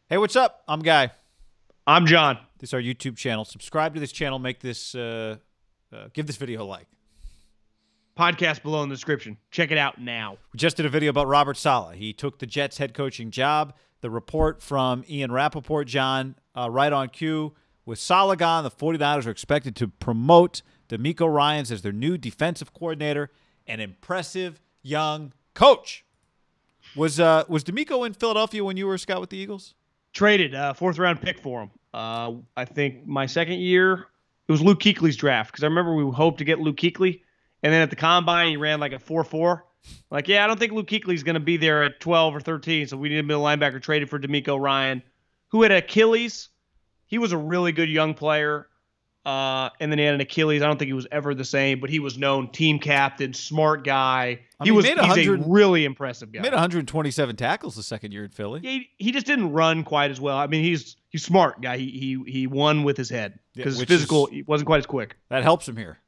Hey, what's up? I'm Guy. I'm John. This is our YouTube channel. Subscribe to this channel. Make this, give this video a like. Podcast below in the description. Check it out now. We just did a video about Robert Saleh. He took the Jets head coaching job. The report from Ian Rapoport, John, right on cue. With Saleh gone, the 49ers are expected to promote DeMeco Ryans as their new defensive coordinator, an impressive young coach. Was DeMeco in Philadelphia when you were a scout with the Eagles? Traded, fourth round pick for him. I think my second year, it was Luke Kuechly's draft, because I remember we hoped to get Luke Kuechly, and then at the combine he ran like a 4.4. Like, yeah, I don't think Luke Kuechly's going to be there at 12 or 13, so we need a middle linebacker. Traded for DeMeco Ryan, who had Achilles. He was a really good young player, and then he had an Achilles. I don't think he was ever the same, but he was known team captain, smart guy. He's a really impressive guy. Made 127 tackles the second year in Philly. He just didn't run quite as well. I mean, he's smart guy. He won with his head because physical. He wasn't quite as quick. That helps him here.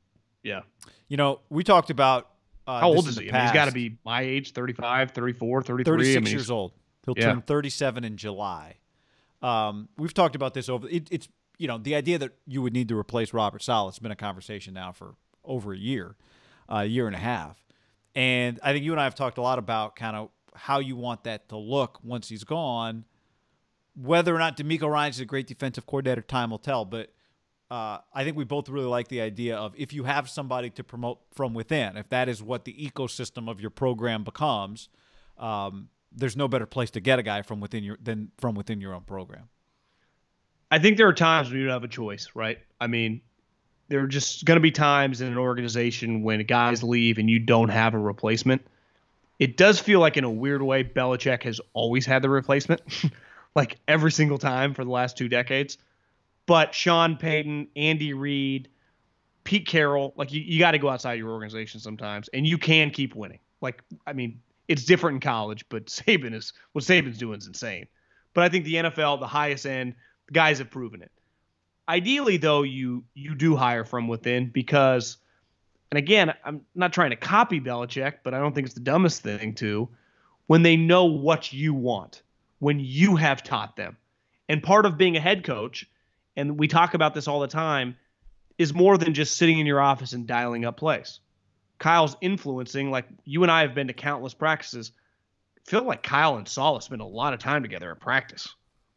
Yeah. You know, we talked about how old is he? I mean, he's got to be my age, 35, 34, 33. 36 years old. He'll turn 37 in July. We've talked about this it's you know, the idea that you would need to replace Robert Saleh has been a conversation now for over a year and a half. And I think you and I have talked a lot about kind of how you want that to look once he's gone. Whether or not DeMeco Ryans is a great defensive coordinator, time will tell. But I think we both really like the idea of if you have somebody to promote from within, if that is what the ecosystem of your program becomes, there's no better place to get a guy from within your own program. I think there are times when you don't have a choice, right? I mean, there are just going to be times in an organization when guys leave and you don't have a replacement. It does feel like, in a weird way, Belichick has always had the replacement, like every single time for the last 2 decades. But Sean Payton, Andy Reid, Pete Carroll, like you got to go outside your organization sometimes, and you can keep winning. Like, I mean, it's different in college, but what Saban's doing is insane. But I think the NFL, the highest end, the guys have proven it. Ideally, though, you do hire from within because, and again, I'm not trying to copy Belichick, but I don't think it's the dumbest thing to, when they know what you want, when you have taught them. And part of being a head coach, and we talk about this all the time, is more than just sitting in your office and dialing up plays. Kyle's influencing, like you and I have been to countless practices. I feel like Kyle and Saleh spend a lot of time together at practice.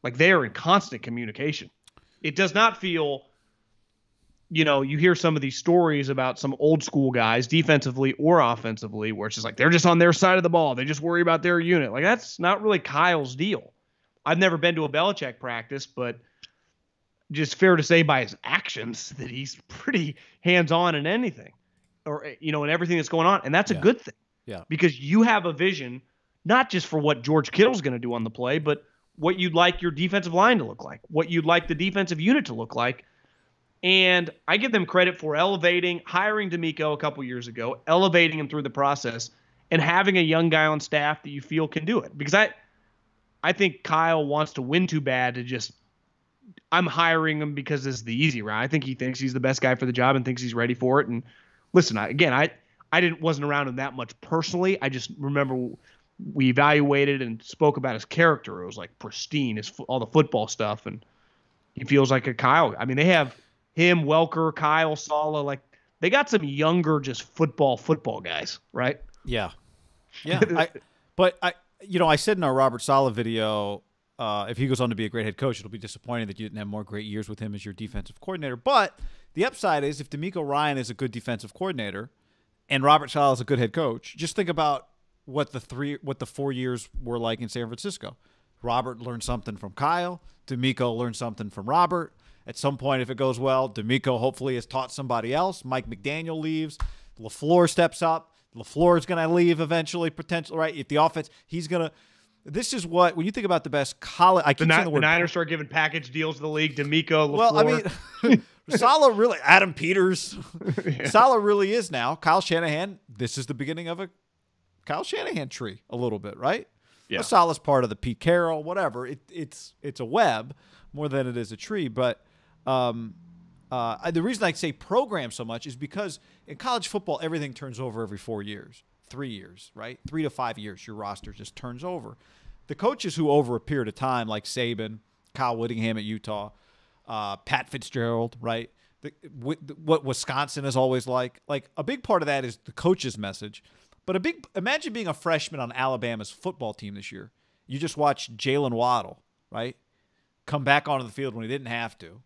Like they are in constant communication. It does not feel, you know, you hear some of these stories about some old school guys, defensively or offensively, where it's just like they're just on their side of the ball. They just worry about their unit. Like that's not really Kyle's deal. I've never been to a Belichick practice, but just fair to say by his actions that he's pretty hands-on in anything or, you know, in everything that's going on. And that's a good thing. Yeah. Because you have a vision, not just for what George Kittle's going to do on the play, but what you'd like your defensive line to look like, what you'd like the defensive unit to look like. And I give them credit for hiring DeMeco a couple years ago, elevating him through the process, and having a young guy on staff that you feel can do it. Because I think Kyle wants to win too bad to just, I'm hiring him because this is the easy route. I think he thinks he's the best guy for the job and thinks he's ready for it. And listen, I wasn't around him that much personally. I just remember we evaluated and spoke about his character. It was like pristine, all the football stuff, and he feels like a Kyle. I mean, they have him, Welker, Kyle, Saleh. Like they got some younger, just football guys, right? Yeah, yeah. I said in our Robert Saleh video, if he goes on to be a great head coach, it'll be disappointing that you didn't have more great years with him as your defensive coordinator. But the upside is if DeMeco Ryan is a good defensive coordinator and Robert Saleh is a good head coach, just think about what the 4 years were like in San Francisco. Robert learned something from Kyle. DeMeco learned something from Robert. At some point, if it goes well, DeMeco hopefully has taught somebody else. Mike McDaniel leaves. LaFleur steps up. LaFleur is going to leave eventually, potentially, right? If the offense, he's going to – this is what – when you think about the best college – I keep saying the word – the Niners start giving package deals to the league. DeMeco, LaFleur. Well, I mean – Saleh really – Adam Peters. Yeah. Saleh really is now. Kyle Shanahan, this is the beginning of a Kyle Shanahan tree a little bit, right? Yeah. Saleh's part of the Pete Carroll, whatever. It's a web more than it is a tree. But the reason I say program so much is because in college football, everything turns over every 4 years, 3 years, right? 3 to 5 years, your roster just turns over. the coaches who over a period of time, like Saban, Kyle Whittingham at Utah, Pat Fitzgerald, right? What Wisconsin is always like a big part of that is the coach's message. But imagine being a freshman on Alabama's football team this year. You just watched Jalen Waddle, right, come back onto the field when he didn't have to,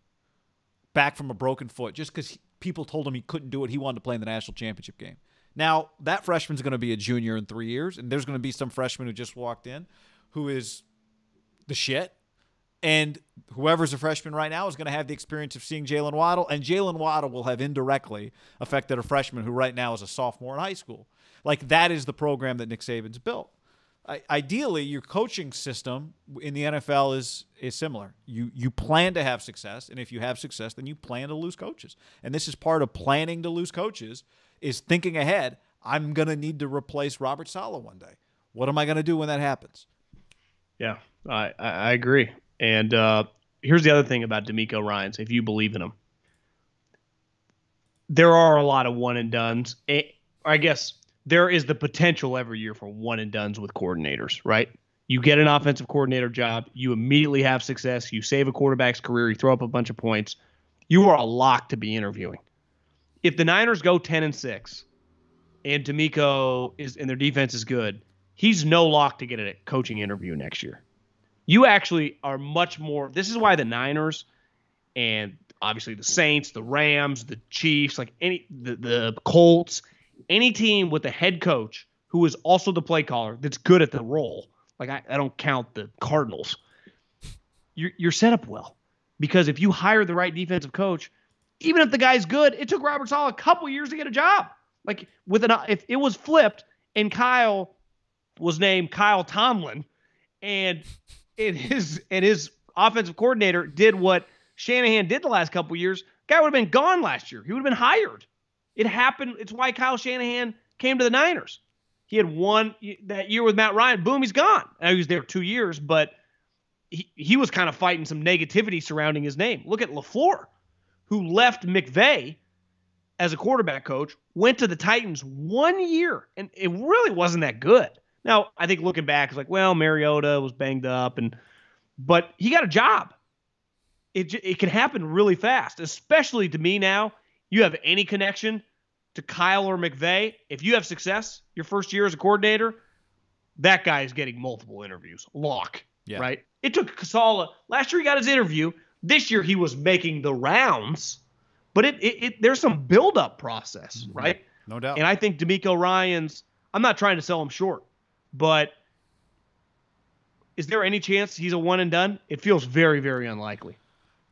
back from a broken foot, just because people told him he couldn't do it. He wanted to play in the national championship game. Now, that freshman's going to be a junior in 3 years, and there's going to be some freshman who just walked in who is the shit. And whoever's a freshman right now is going to have the experience of seeing Jalen Waddle, and Jalen Waddle will have indirectly affected a freshman who right now is a sophomore in high school. Like, that is the program that Nick Saban's built. Ideally, your coaching system in the NFL is similar. You plan to have success, and if you have success, then you plan to lose coaches. And this is part of planning to lose coaches, is thinking ahead. I'm going to need to replace Robert Saleh one day. What am I going to do when that happens? Yeah, I agree. And here's the other thing about DeMeco Ryans, if you believe in him. There are a lot of one-and-dones. I guess there is the potential every year for one-and-dones with coordinators, right? You get an offensive coordinator job. You immediately have success. You save a quarterback's career. You throw up a bunch of points. You are a lock to be interviewing. If the Niners go 10-6 and DeMeco and their defense is good, he's no lock to get a coaching interview next year. You actually are much more – this is why the Niners and obviously the Saints, the Rams, the Chiefs, like the Colts, any team with a head coach who is also the play caller that's good at the role, like I don't count the Cardinals, you're set up well. Because if you hire the right defensive coach, even if the guy's good, it took Robert Saleh a couple years to get a job. Like if it was flipped and Kyle was named Kyle Tomlin and his offensive coordinator did what Shanahan did the last couple of years, guy would have been gone last year. He would have been hired. It happened. It's why Kyle Shanahan came to the Niners. He had won that year with Matt Ryan. Boom, he's gone. Now, he was there 2 years, but he was kind of fighting some negativity surrounding his name. Look at LaFleur, who left McVay as a quarterback coach, went to the Titans 1 year, and it really wasn't that good. Now, I think looking back, it's like, well, Mariota was banged up, but he got a job. It can happen really fast, especially to me now. You have any connection to Kyle or McVay, if you have success your first year as a coordinator, that guy is getting multiple interviews. Lock, yeah. Right? It took Saleh. Last year he got his interview. This year he was making the rounds. But there's some build-up process, right? No doubt. And I think DeMeco Ryans, I'm not trying to sell him short, but is there any chance he's a one and done? It feels very, very unlikely.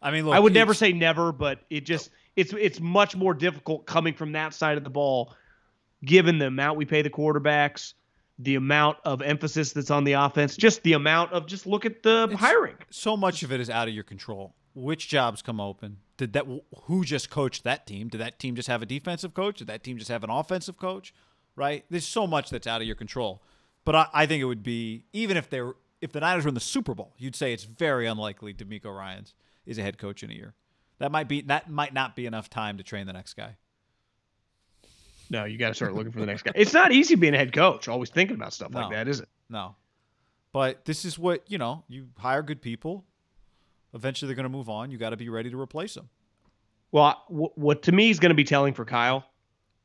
I mean, look, I would never say never, but it's much more difficult coming from that side of the ball, given the amount we pay the quarterbacks, the amount of emphasis that's on the offense, just the amount of look at the hiring. So much of it is out of your control. Which jobs come open? Who just coached that team? Did that team just have a defensive coach? Did that team just have an offensive coach? Right? There's so much that's out of your control. But I think it would be, even if the Niners were in the Super Bowl, you'd say it's very unlikely DeMeco Ryans is a head coach in a year. That might not be enough time to train the next guy. No, you got to start looking for the next guy. It's not easy being a head coach, always thinking about stuff like that, is it? No. But this is what, you hire good people. Eventually they're going to move on. You got to be ready to replace them. Well, what to me is going to be telling for Kyle,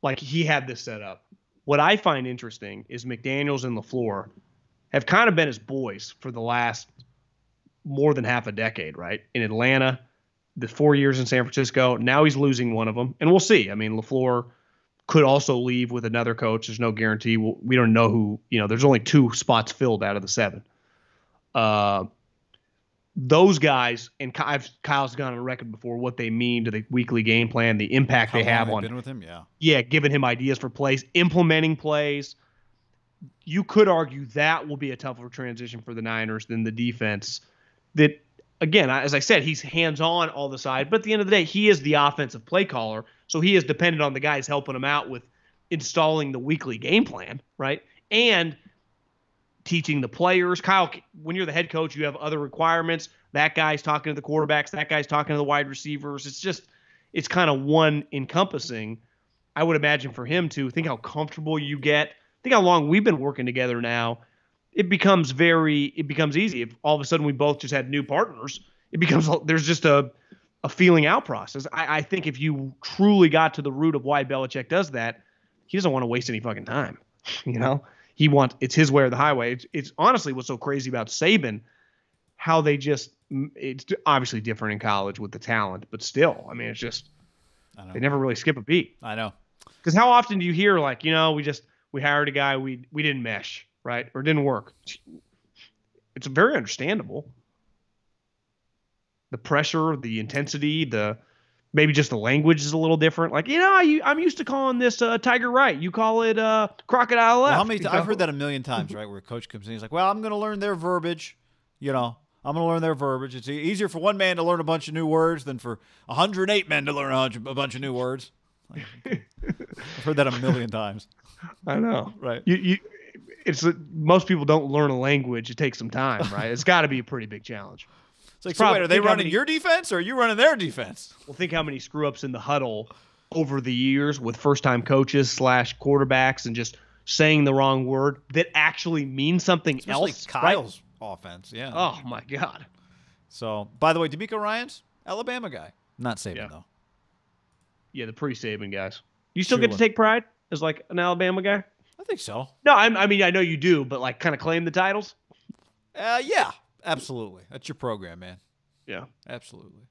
like he had this set up. What I find interesting is McDaniels and LaFleur have kind of been his boys for the last more than half a decade, right? In Atlanta, the 4 years in San Francisco. Now he's losing one of them, and we'll see. I mean, LaFleur could also leave with another coach. There's no guarantee. We don't know who. There's only 2 spots filled out of the 7. Those guys, and Kyle's gone on record before what they mean to the weekly game plan, the impact they have on. Been with him, giving him ideas for plays, implementing plays. You could argue that will be a tougher transition for the Niners than the defense. That, again, as I said, he's hands-on all the side, but at the end of the day, he is the offensive play caller, so he is dependent on the guys helping him out with installing the weekly game plan, right? And teaching the players. Kyle, when you're the head coach, you have other requirements. That guy's talking to the quarterbacks. That guy's talking to the wide receivers. It's kind of one encompassing. I would imagine for him to think how comfortable you get. Think how long we've been working together now. it becomes easy. If all of a sudden we both just had new partners, there's just a feeling out process. I think if you truly got to the root of why Belichick does that, he doesn't want to waste any fucking time. It's his way or the highway. It's honestly what's so crazy about Saban, how it's obviously different in college with the talent, but still, I mean, they never really skip a beat. I know. Because how often do you hear like, we hired a guy, we didn't mesh, right? Or it didn't work. It's very understandable. The pressure, the intensity, maybe just the language is a little different. Like, I'm used to calling this Tiger right. You call it crocodile left. Well, I've heard that a million times, right? Where a coach comes in, he's like, well, I'm going to learn their verbiage. I'm going to learn their verbiage. It's easier for one man to learn a bunch of new words than for 108 men to learn a bunch of new words. I've heard that a million times. I know. Right. Most people don't learn a language. It takes some time, right? It's got to be a pretty big challenge. It's like, so wait, are they running your defense or are you running their defense? Well, think how many screw-ups in the huddle over the years with first-time coaches / quarterbacks and just saying the wrong word that actually means something else. Kyle's offense, yeah. Oh, my God. So, by the way, DeMeco Ryans, Alabama guy. Not Saban, though. Yeah, the pre-Saban guys. You still get to take pride as, like, an Alabama guy? I think so. No, I mean, I know you do, but, like, kind of claim the titles? Yeah, absolutely. That's your program, man. Yeah. Absolutely.